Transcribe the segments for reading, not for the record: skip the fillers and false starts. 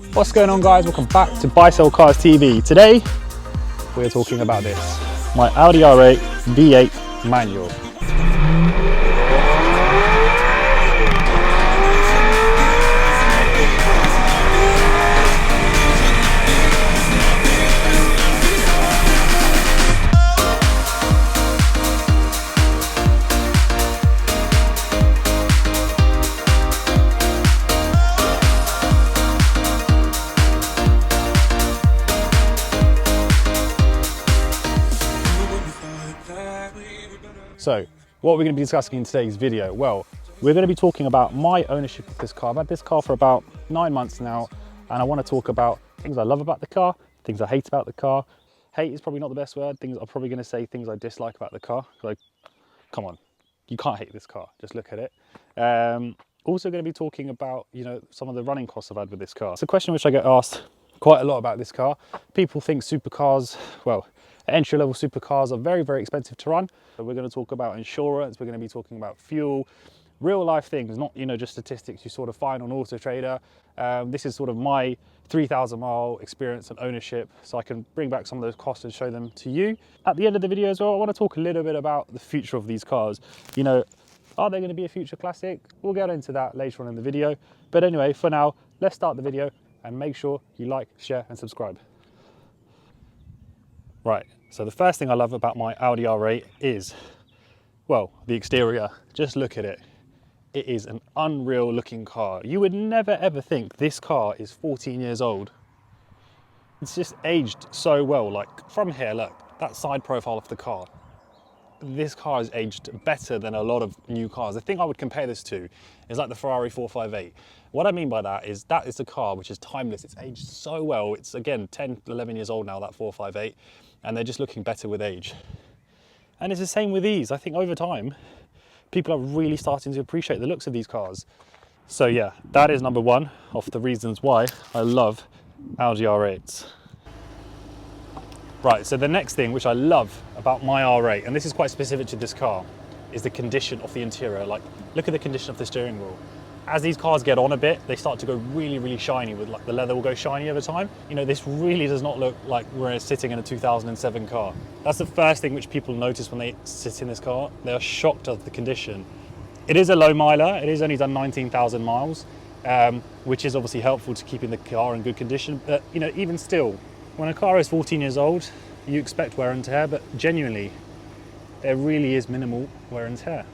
What's going on, guys? Welcome back to Buy Sell Cars TV. Today we're talking about this, my Audi R8 V8 Manual. So, what we're going to be discussing in today's video? Well, we're going to be talking about my ownership of this car. I've had this car for about 9 months now, and I want to talk about things I love about the car, things I hate about the car. Hate is probably not the best word. I'm probably going to say things I dislike about the car. Like, come on, you can't hate this car. Just look at it. Also going to be talking about, some of the running costs I've had with this car. It's a question which I get asked quite a lot about this car. People think supercars, well, entry-level supercars are very, very expensive to run. So we're going to talk about insurance, we're going to be talking about fuel, real life things, not just statistics you sort of find on Auto Trader. This is sort of my 3,000 mile experience and ownership, so I can bring back some of those costs and show them to you. At the end of the video as well, I want to talk a little bit about the future of these cars. Are they going to be a future classic? We'll get into that later on in the video. But anyway, for now, let's start the video and make sure you like, share and subscribe. Right, so the first thing I love about my Audi R8 is, well, the exterior. Just look at it. It is an unreal looking car. You would never ever think this car is 14 years old. It's just aged so well. Like from here, look, that side profile of the car. This car is aged better than a lot of new cars. The thing I would compare this to is like the Ferrari 458. What I mean by that is a car which is timeless. It's aged so well. It's again 10, 11 years old now, that 458, and they're just looking better with age. And it's the same with these. I think over time, people are really starting to appreciate the looks of these cars. So yeah, that is number one of the reasons why I love Audi R8s. Right, so the next thing which I love about my R8, and this is quite specific to this car, is the condition of the interior. Like, look at the condition of the steering wheel. As these cars get on a bit, they start to go really, really shiny, with like the leather will go shiny over time. This really does not look like we're sitting in a 2007 car. That's the first thing which people notice when they sit in this car. They are shocked at the condition. It is a low miler. It is only done 19,000 miles, which is obviously helpful to keeping the car in good condition. But, even still, when a car is 14 years old, you expect wear and tear, but genuinely, there really is minimal wear and tear.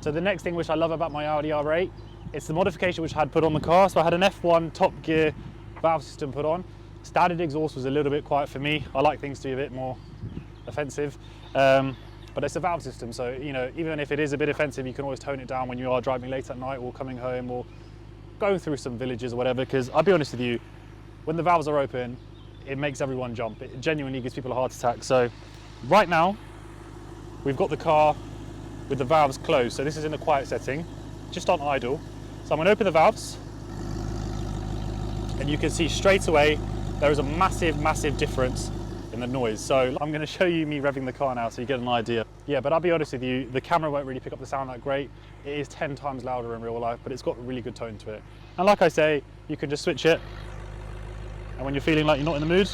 So the next thing which I love about my Audi R8, it's the modification which I had put on the car. So I had an F1 top gear valve system put on. Standard exhaust was a little bit quiet for me. I like things to be a bit more offensive, but it's a valve system. So, even if it is a bit offensive, you can always tone it down when you are driving late at night or coming home or going through some villages or whatever. Because I'll be honest with you, when the valves are open, it makes everyone jump. It genuinely gives people a heart attack. So right now, we've got the car with the valves closed. So this is in a quiet setting, just on idle. So I'm gonna open the valves, and you can see straight away, there is a massive, massive difference in the noise. So I'm gonna show you me revving the car now so you get an idea. Yeah, but I'll be honest with you, the camera won't really pick up the sound that great. It is 10 times louder in real life, but it's got a really good tone to it. And like I say, you can just switch it, and when you're feeling like you're not in the mood,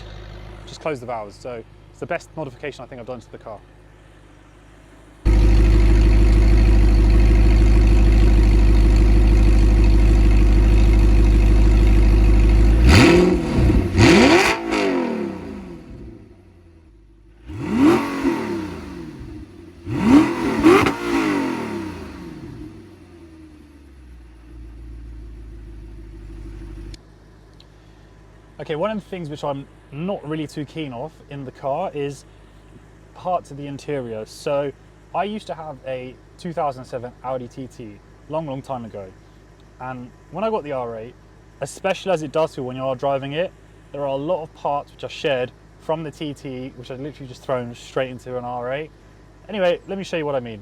just close the valves. So it's the best modification I think I've done to the car. Okay, one of the things which I'm not really too keen of in the car is parts of the interior. So I used to have a 2007 Audi TT, long time ago. And when I got the R8, especially as it does feel when you are driving it, there are a lot of parts which are shared from the TT, which are literally just thrown straight into an R8. Anyway, let me show you what I mean.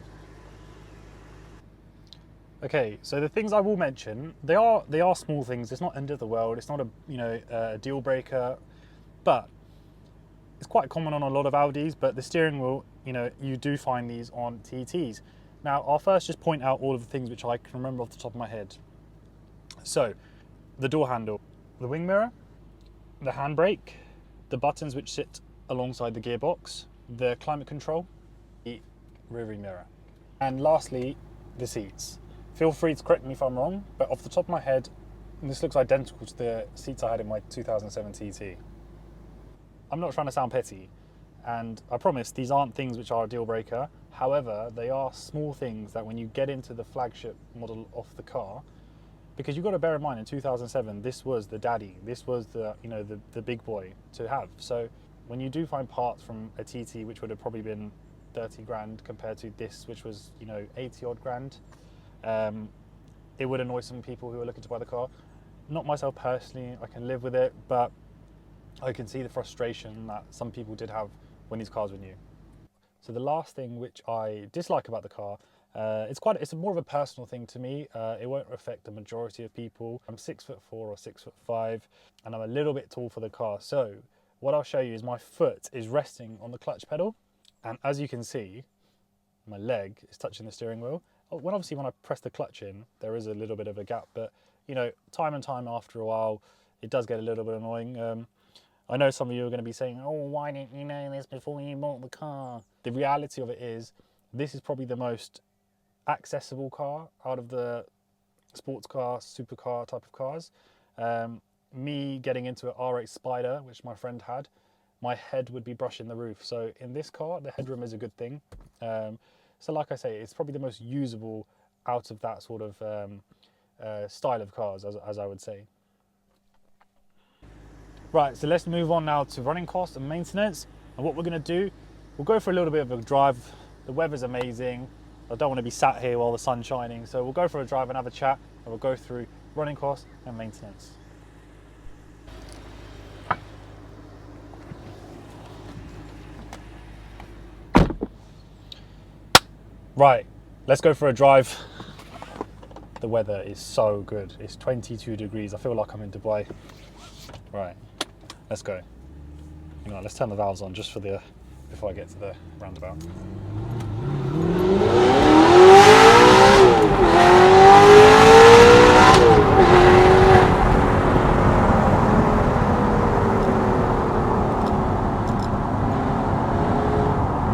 Okay, so the things I will mention, they are small things. It's not end of the world. It's not a deal breaker, but it's quite common on a lot of Audis. But the steering wheel, you do find these on TTs. Now, I'll first just point out all of the things which I can remember off the top of my head. So, the door handle, the wing mirror, the handbrake, the buttons which sit alongside the gearbox, the climate control, the rear view mirror, and lastly, the seats. Feel free to correct me if I'm wrong, but off the top of my head, this looks identical to the seats I had in my 2007 TT. I'm not trying to sound petty, and I promise these aren't things which are a deal breaker. However, they are small things that when you get into the flagship model of the car, because you've got to bear in mind in 2007, this was the daddy, this was the, you know, the big boy to have. So when you do find parts from a TT, which would have probably been 30 grand compared to this, which was, you know, 80 odd grand, it would annoy some people who are looking to buy the car. Not myself personally, I can live with it, but I can see the frustration that some people did have when these cars were new. So the last thing which I dislike about the car, it's more of a personal thing to me. It won't affect the majority of people. I'm 6'4" or 6'5", and I'm a little bit tall for the car. So what I'll show you is my foot is resting on the clutch pedal, and as you can see, my leg is touching the steering wheel. Obviously when I press the clutch in, there is a little bit of a gap, but you know, time and time after a while, it does get a little bit annoying. I know some of you are going to be saying, oh, why didn't you know this before you bought the car? The reality of it is, this is probably the most accessible car out of the sports car, supercar type of cars. Me getting into an R8 Spider, which my friend had, my head would be brushing the roof. So in this car, the headroom is a good thing. So like I say, it's probably the most usable out of that sort of style of cars, as I would say. Right, so let's move on now to running costs and maintenance. And what we're going to do, we'll go for a little bit of a drive. The weather's amazing. I don't want to be sat here while the sun's shining. So we'll go for a drive and have a chat, and we'll go through running costs and maintenance. Right, let's go for a drive. The weather is so good. It's 22 degrees. I feel like I'm in Dubai. Right, let's go. You know, let's turn the valves on just for before I get to the roundabout.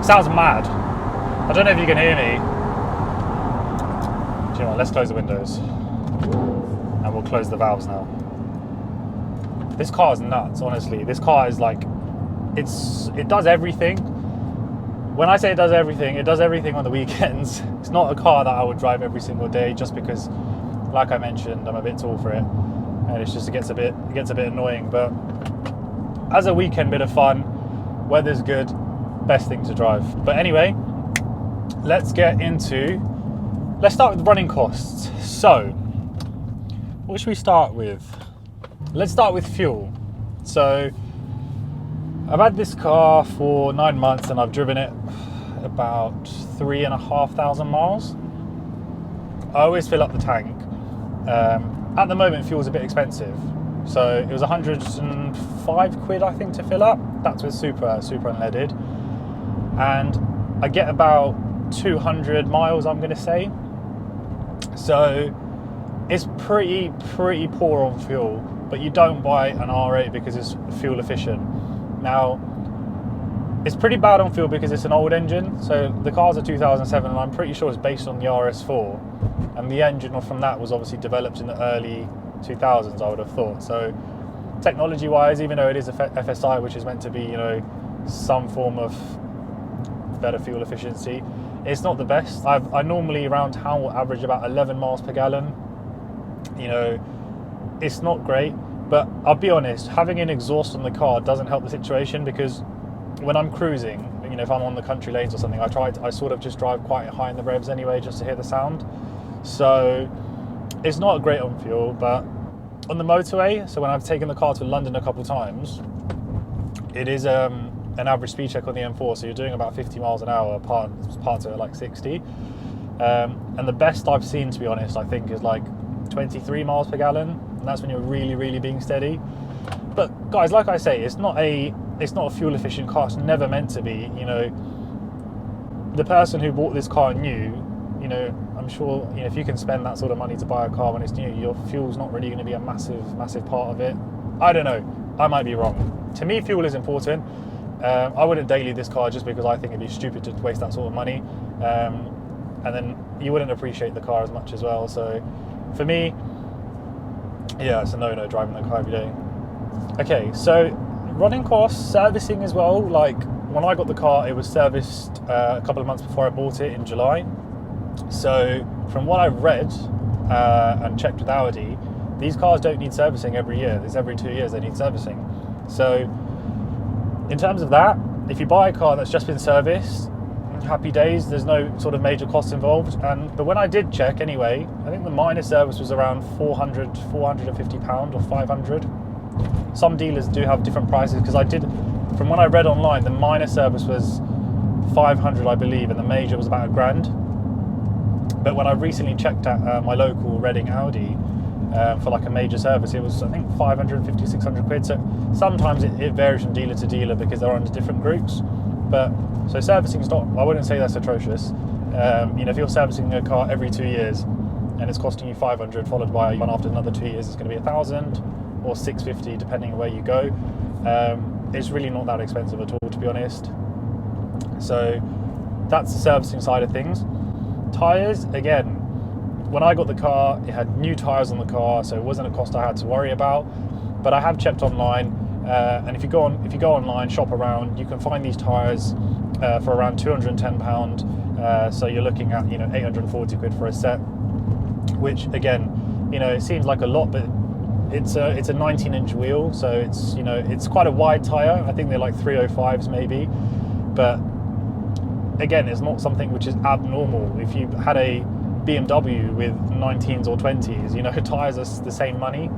Sounds mad. I don't know if you can hear me. Do you know what, let's close the windows. And we'll close the valves now. This car is nuts, honestly. This car is like, it does everything. When I say it does everything on the weekends. It's not a car that I would drive every single day, just because, like I mentioned, I'm a bit tall for it. And it's just, it gets a bit annoying. But as a weekend bit of fun, weather's good, best thing to drive. But anyway, let's start with running costs. So, what should we start with? Let's start with fuel. So, I've had this car for 9 months and I've driven it about 3,500 miles. I always fill up the tank. At the moment, fuel's a bit expensive. So, it was 105 quid, I think, to fill up. That's with super unleaded. And I get about 200 miles, I'm going to say. So it's pretty poor on fuel, but you don't buy an R8 because it's fuel efficient. Now, it's pretty bad on fuel because it's an old engine. So the car's a 2007 and I'm pretty sure it's based on the RS4, and the engine from that was obviously developed in the early 2000s, I would have thought. So technology wise, even though it is a FSI, which is meant to be, you know, some form of better fuel efficiency, it's not the best. I normally around town will average about 11 miles per gallon. You know, it's not great, but I'll be honest, having an exhaust on the car doesn't help the situation, because when I'm cruising, you know, if I'm on the country lanes or something, I sort of just drive quite high in the revs anyway, just to hear the sound. So it's not great on fuel. But on the motorway, so when I've taken the car to London a couple times, it is an average speed check on the M4, so you're doing about 50 miles an hour, parts are like 60. And the best I've seen, to be honest, I think is like 23 miles per gallon, and that's when you're really being steady. But guys, like I say, it's not a fuel efficient car. It's never meant to be. You know, the person who bought this car new, you know, I'm sure, you know, if you can spend that sort of money to buy a car when it's new, your fuel's not really going to be a massive part of it. I don't know, I might be wrong. To me, fuel is important. I wouldn't daily this car just because I think it'd be stupid to waste that sort of money, and then you wouldn't appreciate the car as much as well. So for me, yeah, it's a no driving the car every day. Okay, so running costs, servicing as well. Like when I got the car, it was serviced a couple of months before I bought it in July. So from what I've read and checked with Audi, these cars don't need servicing every year. It's every 2 years they need servicing. So in terms of that, if you buy a car that's just been serviced, happy days, there's no sort of major costs involved. But when I did check anyway, I think the minor service was around £450 or 500. Some dealers do have different prices, because from what I read online, the minor service was 500, I believe, and the major was about £1,000. But when I recently checked at my local Reading Audi for like a major service, it was I think 550, 600 quid. So sometimes it varies from dealer to dealer because they're under different groups. But so servicing is not, I wouldn't say that's atrocious. You know, if you're servicing a car every 2 years and it's costing you 500, followed by one after another 2 years, it's going to be 1,000 or 650 depending on where you go. It's really not that expensive at all, to be honest. So that's the servicing side of things. Tyres, again, when I got the car, it had new tyres on the car, so it wasn't a cost I had to worry about. But I have checked online, and if you go online, shop around, you can find these tyres for around £210. So you're looking at, you know, 840 quid for a set, which again, you know, it seems like a lot, but it's a 19-inch wheel, so it's, you know, it's quite a wide tyre. I think they're like 305s maybe, but again, it's not something which is abnormal. If you had a BMW with 19s or 20s, you know, tyres are the same money.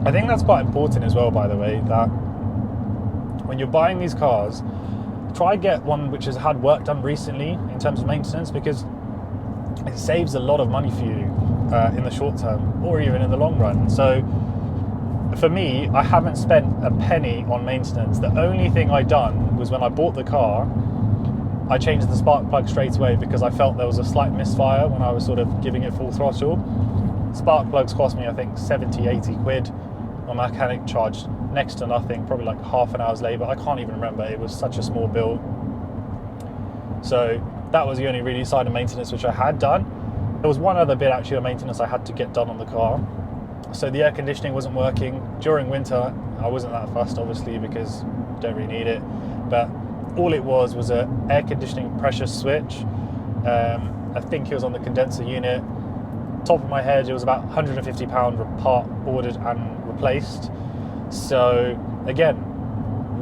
I think that's quite important as well, by the way, that when you're buying these cars, try get one which has had work done recently in terms of maintenance, because it saves a lot of money for you in the short term or even in the long run. So for me, I haven't spent a penny on maintenance. The only thing I done was when I bought the car, I changed the spark plug straight away because I felt there was a slight misfire when I was sort of giving it full throttle. Spark plugs cost me, I think, 70, 80 quid. My mechanic charged next to nothing, probably like half an hour's labour. I can't even remember, it was such a small bill. So that was the only really side of maintenance which I had done. There was one other bit actually of maintenance I had to get done on the car. So the air conditioning wasn't working. During winter, I wasn't that fussed, obviously, because I don't really need it. But all it was an air conditioning pressure switch. I think it was on the condenser unit. Top of my head, it was about £150 part ordered and replaced. So again,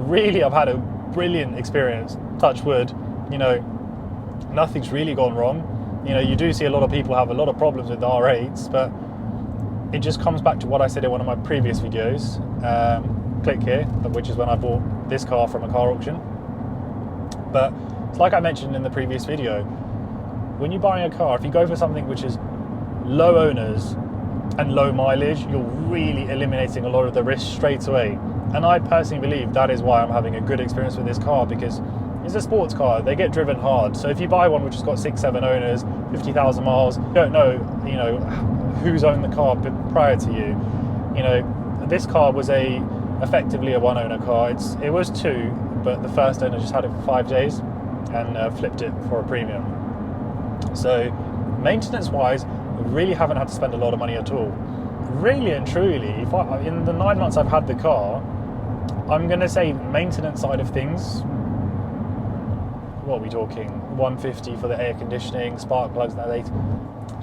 really, I've had a brilliant experience. Touch wood, you know, nothing's really gone wrong. You know, you do see a lot of people have a lot of problems with the R8s, but it just comes back to what I said in one of my previous videos. Click here, which is when I bought this car from a car auction. But like I mentioned in the previous video, when you're buying a car, if you go for something which is low owners and low mileage, you're really eliminating a lot of the risk straight away. And I personally believe that is why I'm having a good experience with this car, because it's a sports car, they get driven hard. So if you buy one which has got 6-7 owners, 50,000 miles, you don't know, you know, who's owned the car prior to you. You know, this car was effectively a one-owner car. It was two, but the first owner just had it for 5 days and flipped it for a premium. So maintenance-wise, I really haven't had to spend a lot of money at all. Really and truly, in the 9 months I've had the car, I'm going to say maintenance side of things, what are we talking? 150 for the air conditioning, spark plugs,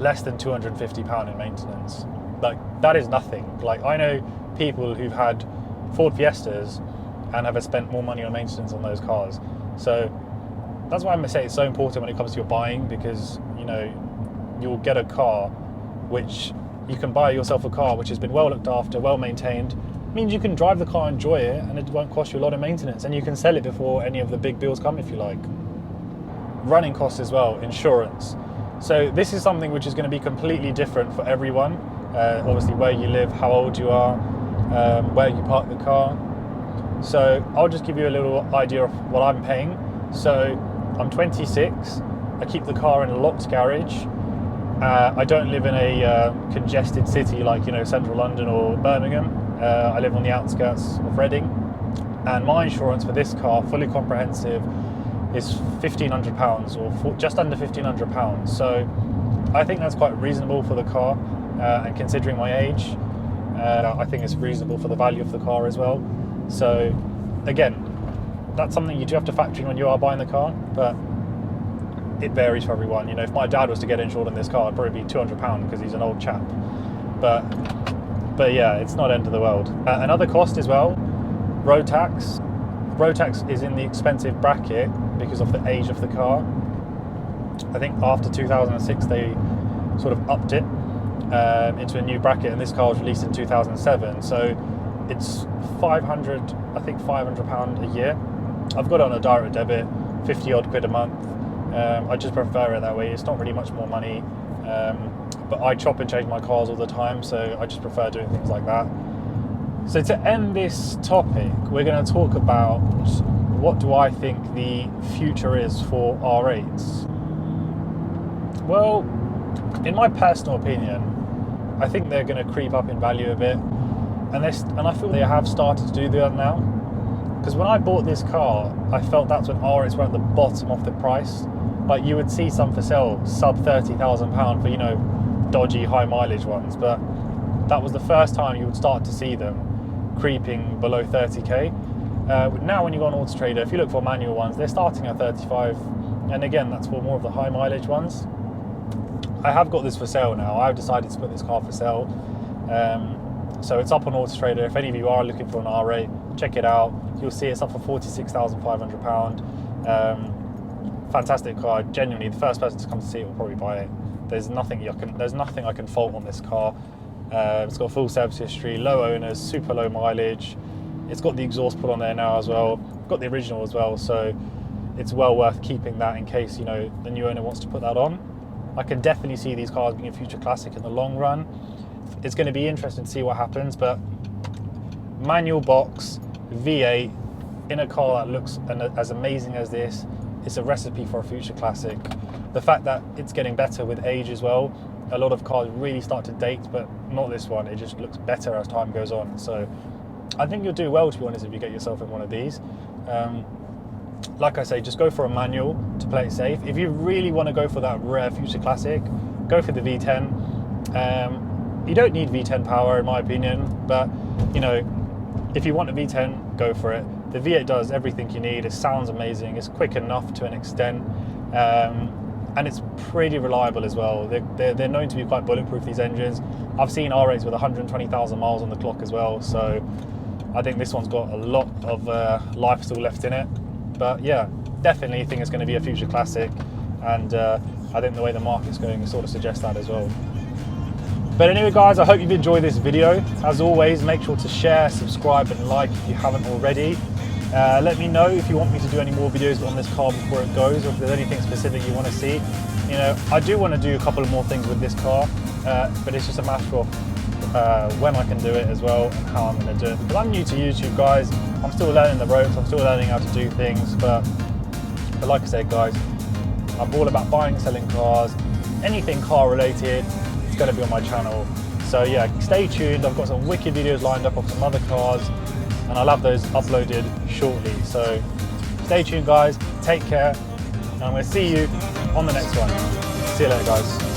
less than £250 in maintenance. Like, that is nothing. Like, I know people who've had Ford Fiestas and have spent more money on maintenance on those cars. So that's why I'm going to say it's so important when it comes to your buying, because, you know, you'll get a car which you can buy yourself a car which has been well looked after, well maintained. It means you can drive the car, enjoy it, and it won't cost you a lot of maintenance, and you can sell it before any of the big bills come if you like. Running costs as well, insurance. So this is something which is going to be completely different for everyone. Obviously where you live, how old you are, where you park the car. So I'll just give you a little idea of what I'm paying. So I'm 26. I keep the car in a locked garage. I don't live in a congested city like, you know, central London or Birmingham. I live on the outskirts of Reading, and my insurance for this car, fully comprehensive, is £1,500 or just under £1,500. So I think that's quite reasonable for the car, and considering my age, I think it's reasonable for the value of the car as well. So again, that's something you do have to factor in when you are buying the car, but it varies for everyone. You know, if my dad was to get insured in this car, it'd probably be £200 because he's an old chap. But yeah, it's not end of the world. Another cost as well, road tax. Road tax is in the expensive bracket because of the age of the car. I think after 2006 they sort of upped it into a new bracket, and this car was released in 2007. So it's £500 a year. I've got it on a direct debit, 50 odd quid a month. I just prefer it that way. It's not really much more money, but I chop and change my cars all the time, so I just prefer doing things like that. So to end this topic, we're going to talk about what do I think the future is for R8s. Well, in my personal opinion, I think they're going to creep up in value a bit, and I feel they have started to do that now. Because when I bought this car, I felt that's when R8s were at the bottom of the price. Like, you would see some for sale sub £30,000 for, you know, dodgy high mileage ones, but that was the first time you would start to see them creeping below 30k. Now when you go on Auto Trader, if you look for manual ones, they're starting at 35, and again, that's for more of the high mileage ones. I have got this for sale now. I've decided to put this car for sale, so it's up on Auto Trader. If any of you are looking for an R8, check it out. You'll see it's up for £46,500. Fantastic car. Genuinely, the first person to come to see it will probably buy it. There's nothing I can fault on this car. It's got full service history, low owners, super low mileage. It's got the exhaust put on there now as well. Got the original as well, so it's well worth keeping that in case, you know, the new owner wants to put that on. I can definitely see these cars being a future classic in the long run. It's going to be interesting to see what happens, but manual box, V8, in a car that looks as amazing as this, it's a recipe for a future classic. The fact that it's getting better with age as well. A lot of cars really start to date, but not this one. It just looks better as time goes on. So I think you'll do well, to be honest, if you get yourself in one of these. Like I say, just go for a manual to play it safe. If you really want to go for that rare future classic, go for the V10. You don't need V10 power, in my opinion, but you know, if you want a V10, go for it. The V8 does everything you need. It sounds amazing. It's quick enough to an extent, and it's pretty reliable as well. They're known to be quite bulletproof, these engines. I've seen R8s with 120,000 miles on the clock as well, so I think this one's got a lot of life still left in it. But yeah, definitely think it's going to be a future classic, and I think the way the market's going sort of suggests that as well. But anyway guys, I hope you've enjoyed this video. As always, make sure to share, subscribe and like if you haven't already. Let me know if you want me to do any more videos on this car before it goes, or if there's anything specific you want to see. You know, I do want to do a couple of more things with this car, but it's just a matter of when I can do it as well, and how I'm going to do it. Because I'm new to YouTube, guys. I'm still learning the ropes. I'm still learning how to do things. But like I said, guys, I'm all about buying and selling cars. Anything car related, it's going to be on my channel. So yeah, stay tuned. I've got some wicked videos lined up of some other cars, and I'll have those uploaded shortly. So stay tuned, guys. Take care, and I'm going to see you on the next one. See you later, guys.